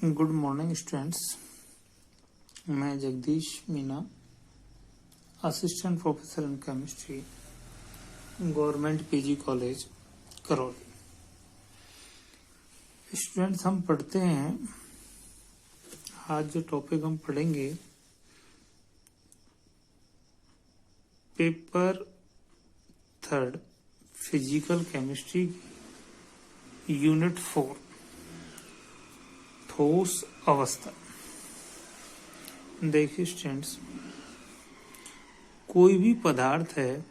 Good morning students. मैं Jagdish Meena, assistant professor in chemistry, government PG college Karauli. Students, हम पढ़ते हैं, आज जो टॉपिक हम पढ़ेंगे पेपर 3 फिजिकल केमिस्ट्री यूनिट 4 ठोस अवस्था। देखिए स्टूडेंट्स, कोई भी पदार्थ है,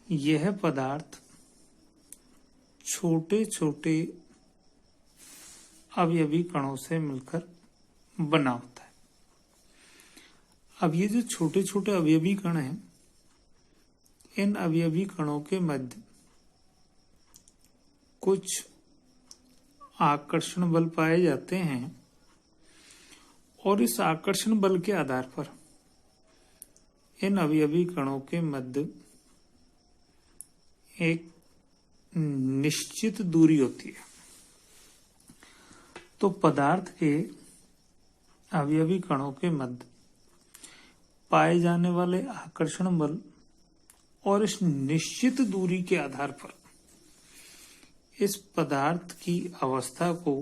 यह पदार्थ छोटे छोटे अवयवी कणों से मिलकर बना होता है। अब ये जो छोटे छोटे अवयवी कण हैं, इन अवयवी कणों के मध्य कुछ आकर्षण बल पाए जाते हैं और इस आकर्षण बल के आधार पर इन अवयवी कणों के मध्य एक निश्चित दूरी होती है। तो पदार्थ के अवयवी कणों के मध्य पाए जाने वाले आकर्षण बल और इस निश्चित दूरी के आधार पर इस पदार्थ की अवस्था को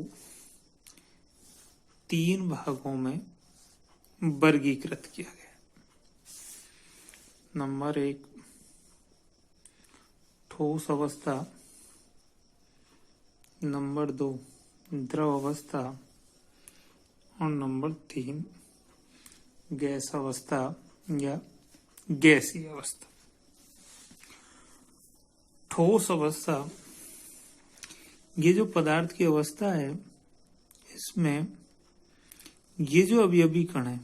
3 भागों में वर्गीकृत किया गया। नंबर 1 ठोस अवस्था, नंबर 2 द्रव अवस्था और नंबर 3 गैस अवस्था या गैसीय अवस्था। ठोस अवस्था, ये जो पदार्थ की अवस्था है, इसमें ये जो अवयवी कण है,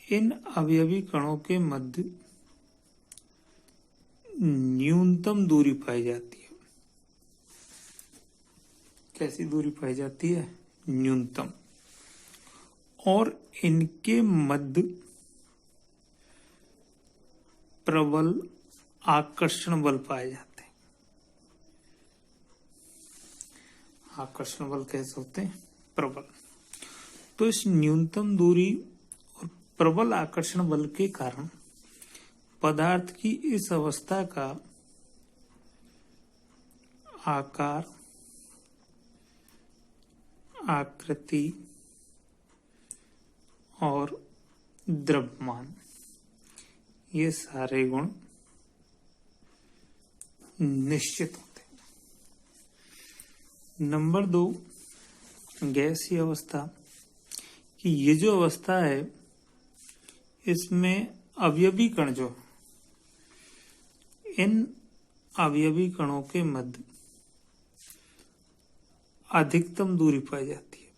इन अवयवी कणों के मध्य न्यूनतम दूरी पाई जाती है। कैसी दूरी पाई जाती है? न्यूनतम। और इनके मध्य प्रबल आकर्षण बल पाए जाते हैं। आकर्षण बल कैसे होते हैं? प्रबल। तो इस न्यूनतम दूरी और प्रबल आकर्षण बल के कारण पदार्थ की इस अवस्था का आकार, आकृति और द्रव्यमान, ये सारे गुण निश्चित होते हैं। नंबर 2 गैसीय अवस्था, कि ये जो अवस्था है, इसमें अवयवी कण जो, इन अवयवी कणों के मध्य अधिकतम दूरी पाई जाती है।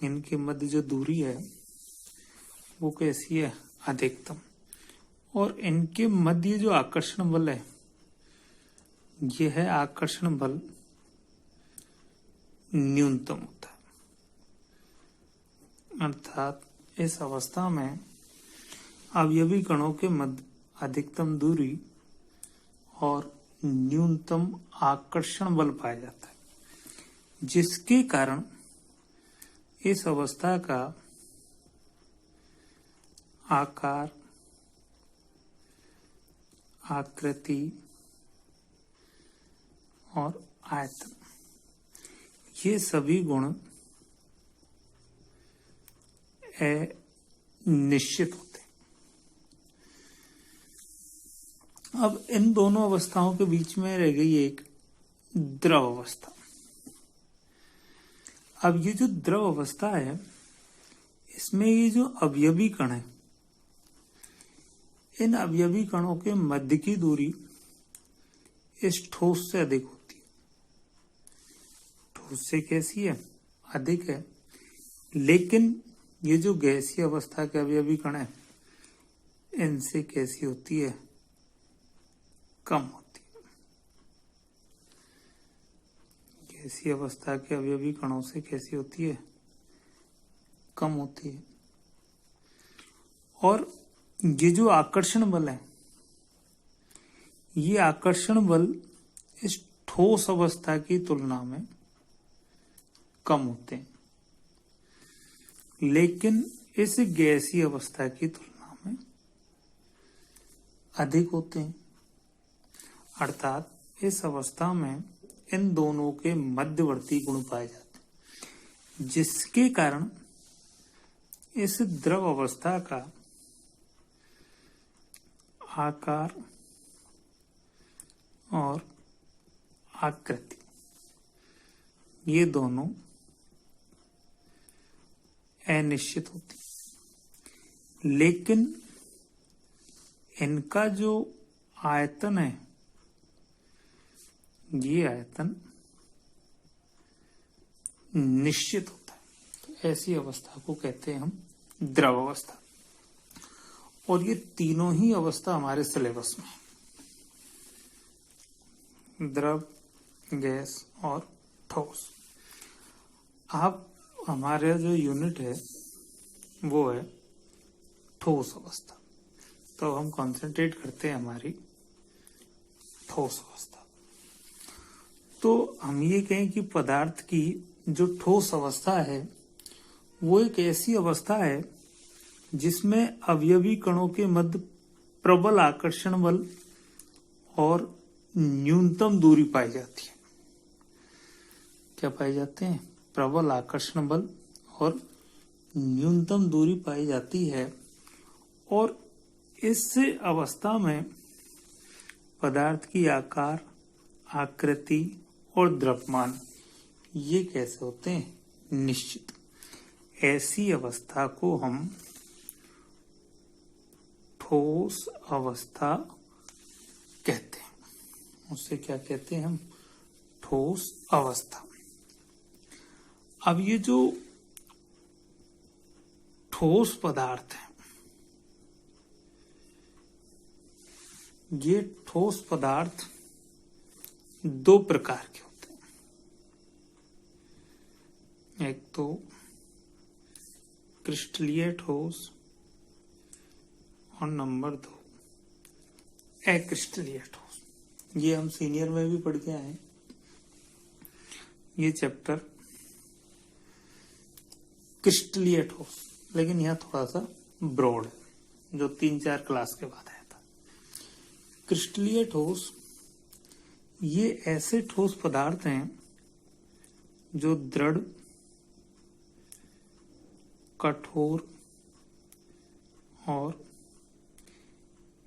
इनके मध्य जो दूरी है वो कैसी है? अधिकतम। और इनके मध्य जो आकर्षण बल है, यह है आकर्षण बल न्यूनतम होता है। अर्थात इस अवस्था में अवयवी कणों के मध्य अधिकतम दूरी और न्यूनतम आकर्षण बल पाया जाता है, जिसके कारण इस अवस्था का आकार, आकृति और आयतन, ये सभी गुण निश्चित होते हैं। अब इन दोनों अवस्थाओं के बीच में रह गई एक द्रव अवस्था। अब ये जो द्रव अवस्था है, इसमें ये जो अवयवी कण है, इन अवयवी कणों के मध्य की दूरी इस ठोस से अधिक होती है। ठोस से कैसी है? अधिक है। लेकिन ये जो गैसीय अवस्था के अवयवी कण है, इनसे कैसी होती है? कम होती है। गैसीय अवस्था के अवयवी कणों से कैसी होती है? कम होती है। और ये जो आकर्षण बल है, ये आकर्षण बल इस ठोस अवस्था की तुलना में कम होते हैं, लेकिन इस गैसीय अवस्था की तुलना में अधिक होते हैं। अर्थात इस अवस्था में इन दोनों के मध्यवर्ती गुण पाए जाते हैं, जिसके कारण इस द्रव अवस्था का आकार और आकृति ये दोनों अनिश्चित होती, लेकिन इनका जो आयतन है ये आयतन निश्चित होता है। तो ऐसी अवस्था को कहते हैं हम द्रव अवस्था। और ये तीनों ही अवस्था हमारे सिलेबस में है, द्रव, गैस और ठोस। आप हमारे जो यूनिट है वो है ठोस अवस्था, तो हम कंसंट्रेट करते हैं हमारी ठोस अवस्था। तो हम ये कहें कि पदार्थ की जो ठोस अवस्था है वो एक ऐसी अवस्था है जिसमें अवयवी कणों के मध्य प्रबल आकर्षण बल और न्यूनतम दूरी पाई जाती है। क्या पाए जाते हैं? प्रबल आकर्षण बल और न्यूनतम दूरी पाई जाती है। और इस अवस्था में पदार्थ की आकार, आकृति और द्रव्यमान ये कैसे होते हैं? निश्चित। ऐसी अवस्था को हम ठोस अवस्था कहते हैं। उसे क्या कहते हैं हम? ठोस अवस्था। अब ये जो ठोस पदार्थ है, ये ठोस पदार्थ दो प्रकार के होते हैं। एक तो क्रिस्टलीय ठोस और नंबर 2 अक्रिस्टलीय ठोस। ये हम सीनियर में भी पढ़ के आए हैं। ये चैप्टर क्रिस्टलीय ठोस, लेकिन यह थोड़ा सा ब्रॉड है, जो 3-4 क्लास के बाद आया था। क्रिस्टलीय ठोस ये ऐसे ठोस पदार्थ हैं जो दृढ़, कठोर और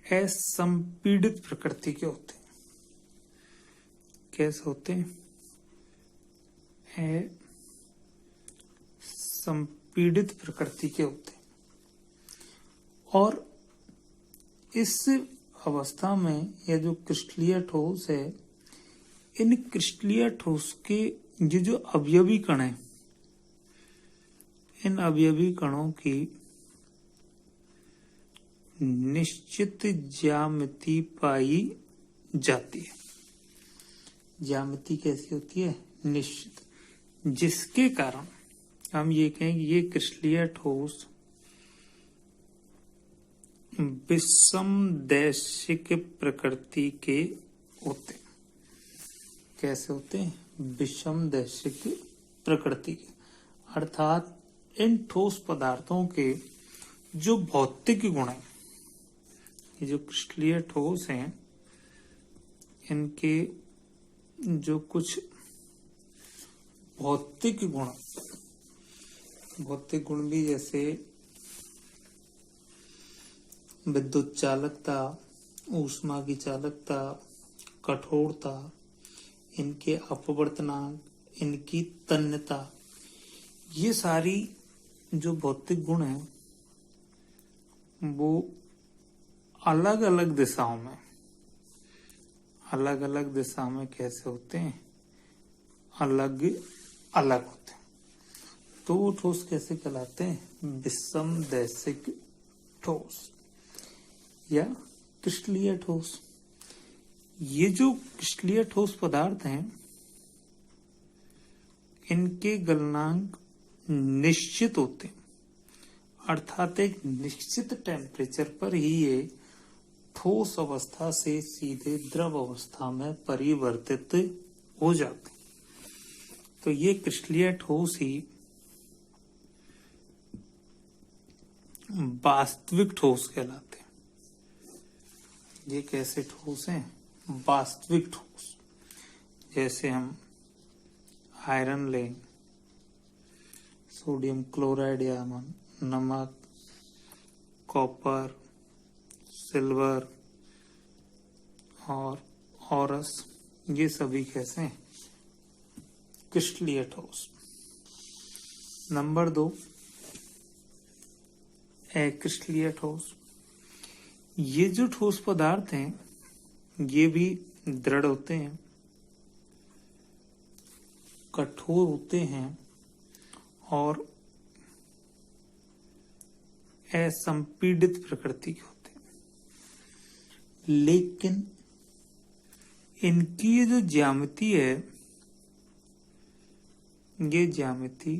असंपीड़ित प्रकृति के होते हैं। कैसे होते हैं? असंपीड़ित प्रकृति के होते हैं। और इस अवस्था में यह जो क्रिस्टलीय ठोस है, इन क्रिस्टलीय ठोस के ये जो अवयवी कण हैं, इन अवयवी कणों की निश्चित ज्यामिति पाई जाती है। ज्यामिति कैसी होती है? निश्चित। जिसके कारण हम ये कहें कि ये क्रिस्टलीय ठोस विषमदैशिक प्रकृति के होते हैं। कैसे होते हैं? विषमदैशिक प्रकृति के। अर्थात इन ठोस पदार्थों के जो भौतिक गुण हैं, ये जो क्रिस्टलीय ठोस हैं, इनके जो कुछ भौतिक गुण भी, जैसे विद्युत चालकता, ऊष्मा की चालकता, कठोरता, इनके अपवर्तनांक, इनकी तन्यता, ये सारी जो भौतिक गुण हैं वो अलग अलग दिशाओं में कैसे होते हैं? अलग अलग होते हैं। तो वो ठोस कैसे कहलाते हैं? विषमदैशिक ठोस या क्रिस्टलीय ठोस। ये जो क्रिस्टलीय ठोस पदार्थ हैं, इनके गलनांक निश्चित होते हैं। अर्थात एक निश्चित टेम्परेचर पर ही ये ठोस अवस्था से सीधे द्रव अवस्था में परिवर्तित हो जाते। तो ये क्रिस्टलीय ठोस ही वास्तविक ठोस कहलाते हैं। ये कैसे ठोस हैं? वास्तविक ठोस। जैसे हम आयरन लें, सोडियम क्लोराइड या नमक, कॉपर, सिल्वर और औरस, ये सभी कैसे हैं? क्रिस्टलीय ठोस। नंबर 2, अक्रिस्टलीय ठोस। ये जो ठोस पदार्थ हैं ये भी दृढ़ होते हैं, कठोर होते हैं और असंपीडित प्रकृति के होते हैं। लेकिन इनकी ये जो ज्यामिति है, ये ज्यामिति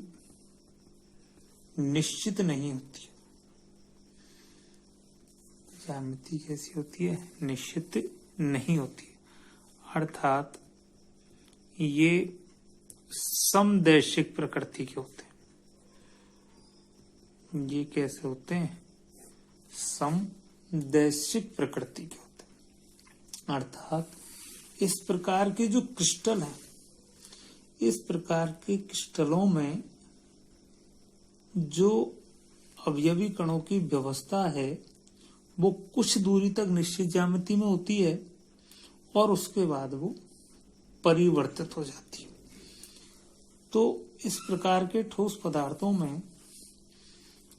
निश्चित नहीं होती। ज्यामिति कैसी होती है? निश्चित नहीं होती। अर्थात ये समदैशिक प्रकृति के होते हैं। ये कैसे होते हैं? समदैशिक प्रकृति के होते हैं। अर्थात इस प्रकार के जो क्रिस्टल हैं, इस प्रकार के क्रिस्टलों में जो अवयवी कणों की व्यवस्था है वो कुछ दूरी तक निश्चित ज्यामिति में होती है और उसके बाद वो परिवर्तित हो जाती है। तो इस प्रकार के ठोस पदार्थों में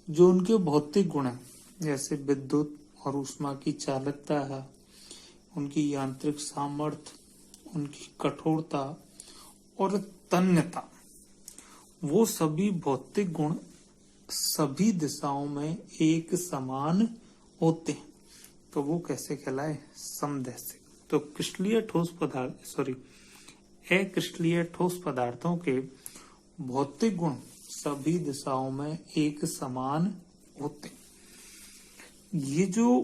जो उनके भौतिक गुण हैं, जैसे विद्युत और ऊष्मा की चालकता है, उनकी यांत्रिक सामर्थ्य, उनकी कठोरता और तन्यता, वो सभी भौतिक गुण सभी दिशाओं में एक समान होते हैं। तो वो कैसे कहलाए? समदैशिक। तो क्रिस्टलीय ठोस पदार्थ अक्रिस्टलीय ठोस पदार्थों के भौतिक गुण सभी दिशाओं में एक समान होते हैं। ये जो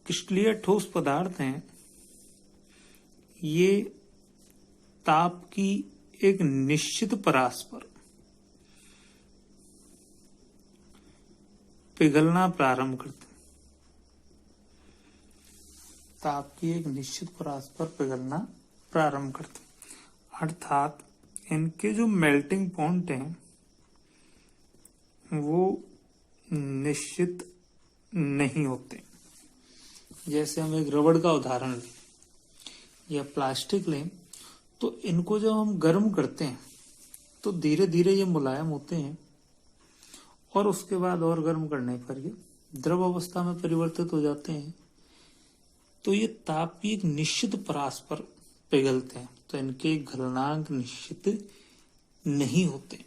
क्रिस्टलीय ठोस पदार्थ हैं, ये ताप की एक निश्चित परास पर पिघलना प्रारंभ करते हैं। ताप की एक निश्चित परास पर पिघलना प्रारंभ करते हैं। अर्थात इनके जो मेल्टिंग पॉइंट हैं वो निश्चित नहीं होते। जैसे हम एक रबड़ का उदाहरण लें या प्लास्टिक लें, तो इनको जब हम गर्म करते हैं तो धीरे धीरे ये मुलायम होते हैं और उसके बाद और गर्म करने पर ये द्रव अवस्था में परिवर्तित हो जाते हैं। तो ये ताप की एक निश्चित परास पर पिघलते हैं, तो इनके गलनांक निश्चित नहीं होते।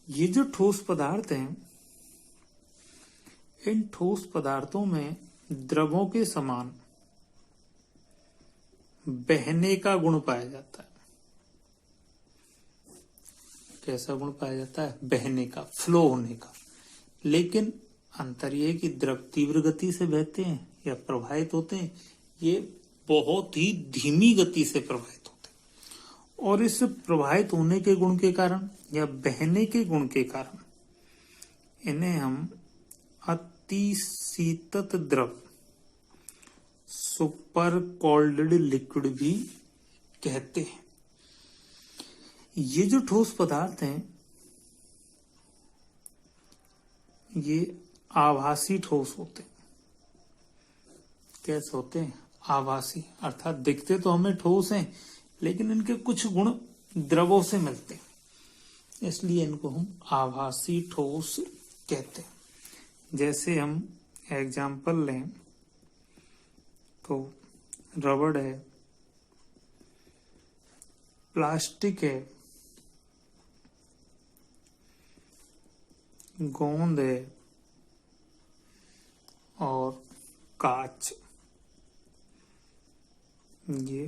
ये जो ठोस पदार्थ हैं, इन ठोस पदार्थों में द्रवों के समान बहने का गुण पाया जाता है। कैसा गुण पाया जाता है? बहने का, फ्लो होने का। लेकिन अंतर यह है कि द्रव तीव्र गति से बहते हैं या प्रवाहित होते हैं, ये बहुत ही धीमी गति से प्रवाहित होते हैं। और इस प्रवाहित होने के गुण के कारण या बहने के गुण के कारण इन्हें हम अति शीतत द्रव, सुपर कोल्ड लिक्विड भी कहते हैं। ये जो ठोस पदार्थ हैं ये आभासी ठोस होते हैं। कैसे होते हैं? आभासी। अर्थात दिखते तो हमें ठोस हैं लेकिन इनके कुछ गुण द्रवों से मिलते हैं, इसलिए इनको हम आभासी ठोस कहते हैं। जैसे हम एग्जाम्पल लें तो रबड़ है, प्लास्टिक है, गोंद है और कांच, ये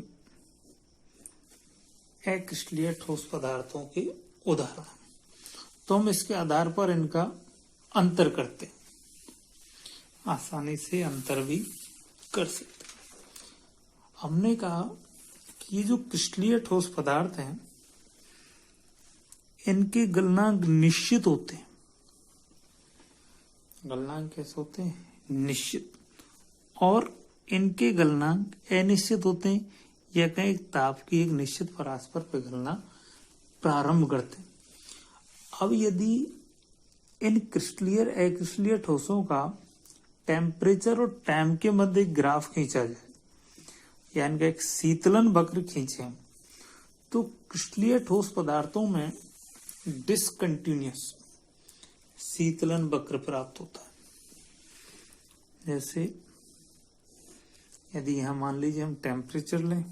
अक्रिस्टलीय ठोस पदार्थों के उदाहरण। तो हम इसके आधार पर इनका अंतर करते हैं। आसानी से अंतर भी कर सकते हैं। हमने कहा कि ये जो क्रिस्टलीय ठोस पदार्थ हैं, इनके गलनांक निश्चित होते हैं। गलनांक कैसे होते हैं? निश्चित। और इनके गलनांक अनिश्चित होते हैं, या कहीं ताप की एक निश्चित परास पर पिघलना प्रारंभ करते हैं। अब यदि इन क्रिस्टलीय अक्रिस्टलीय ठोसों का टेम्परेचर और टाइम के मध्य एक ग्राफ खींचा जाए, या इनका एक शीतलन वक्र खींचे, तो क्रिस्टलीय ठोस पदार्थों में डिसकंटिन्यूअस शीतलन वक्र प्राप्त होता है। जैसे यदि यहां मान लीजिए हम टेम्परेचर लें,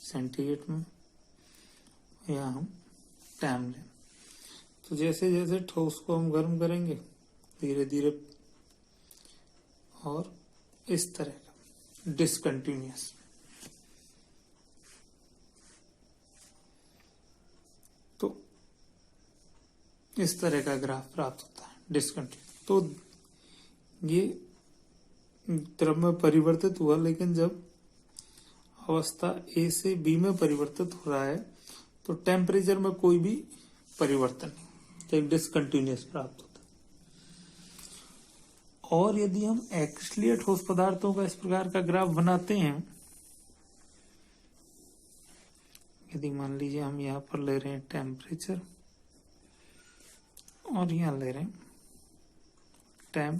सेंटीग्रेड में, या हम टाइम लें, तो जैसे जैसे ठोस को हम गर्म करेंगे धीरे धीरे, और इस तरह का डिसकंटिन्यूअस, तो इस तरह का ग्राफ प्राप्त होता है डिसकंटिन्यूअस। तो ये द्रव में परिवर्तित हुआ, लेकिन जब अवस्था ए से बी में परिवर्तित हो रहा है तो टेम्परेचर में कोई भी परिवर्तन नहीं, तो एक डिसकंटिन्यूअस प्राप्त होता है। और यदि हम अक्रिस्टलीय ठोस पदार्थों का इस प्रकार का ग्राफ बनाते हैं, यदि मान लीजिए हम यहाँ पर ले रहे हैं टेम्परेचर और यहाँ ले रहे हैं टाइम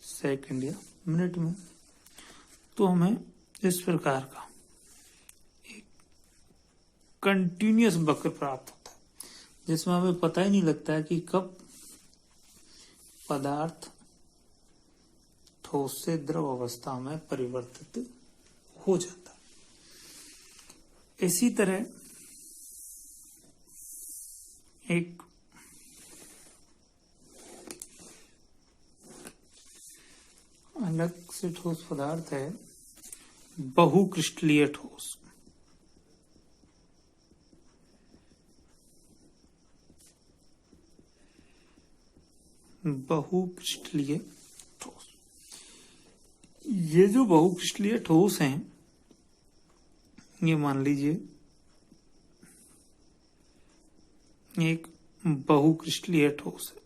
सेकंड या मिनट में, तो हमें इस प्रकार का एक कंटिन्यूअस वक्र प्राप्त होता है, जिसमें हमें पता ही नहीं लगता है कि कब पदार्थ ठोस से द्रव अवस्था में परिवर्तित हो जाता है। इसी तरह एक अलग से ठोस पदार्थ है बहुक्रिस्टलीय ठोस। बहुक्रिस्टलीय ठोस, ये जो बहुक्रिस्टलीय ठोस हैं, ये मान लीजिए एक बहुक्रिस्टलीय ठोस है।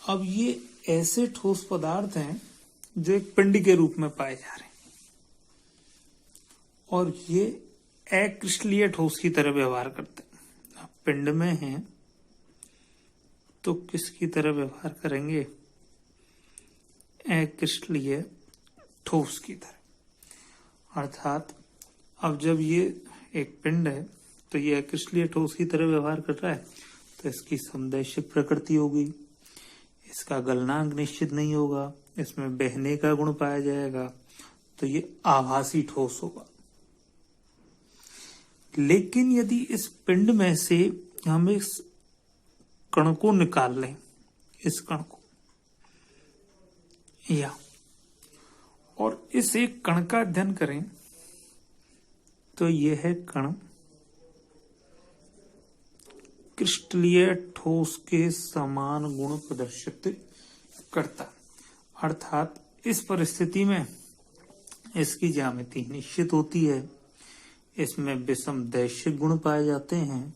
अब ये ऐसे ठोस पदार्थ हैं जो एक पिंड के रूप में पाए जा रहे हैं, और ये अक्रिस्टलीय ठोस की तरह व्यवहार करते हैं। आप पिंड में हैं तो किसकी तरह व्यवहार करेंगे? अक्रिस्टलीय ठोस की तरह। अर्थात अब जब ये एक पिंड है तो ये अक्रिस्टलीय ठोस की तरह व्यवहार कर रहा है, तो इसकी संदैशिक प्रकृति होगी, इसका गलनांक निश्चित नहीं होगा, इसमें बहने का गुण पाया जाएगा, तो ये आभासी ठोस होगा। लेकिन यदि इस पिंड में से हम इस कण को निकाल लें, इस कण को, या और इस एक कण का अध्ययन करें, तो यह है कण क्रिस्टलीय ठोस के समान गुण प्रदर्शित करता। अर्थात इस परिस्थिति में इसकी ज्यामिति निश्चित होती है, इसमें विषम दैशिक गुण पाए जाते हैं,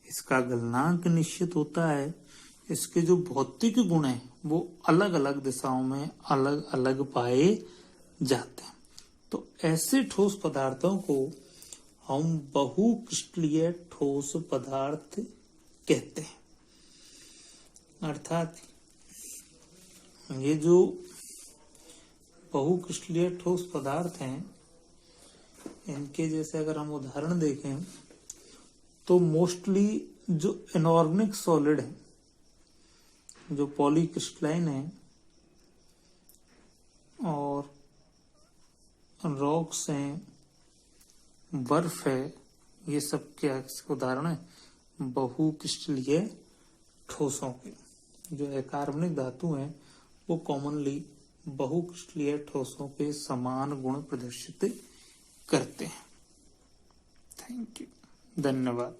इसका गलनांक निश्चित होता है, इसके जो भौतिक गुण हैं वो अलग अलग दिशाओं में अलग अलग पाए जाते हैं। तो ऐसे ठोस पदार्थों को हम बहुक्रिस्टलीय ठोस पदार्थ कहते हैं। अर्थात ये जो बहुक्रिस्टलीय ठोस पदार्थ हैं, इनके जैसे अगर हम उदाहरण देखें तो मोस्टली जो इनऑर्गेनिक सॉलिड है, जो पॉलीक्रिस्टलाइन है और रॉक्स हैं, बर्फ है, ये सब क्या उदाहरण है बहुक्रिस्टलीय ठोसों के। जो अकार्बनिक धातु हैं वो कॉमनली बहुक्रिस्टलीय ठोसों के समान गुण प्रदर्शित करते हैं। थैंक यू, धन्यवाद।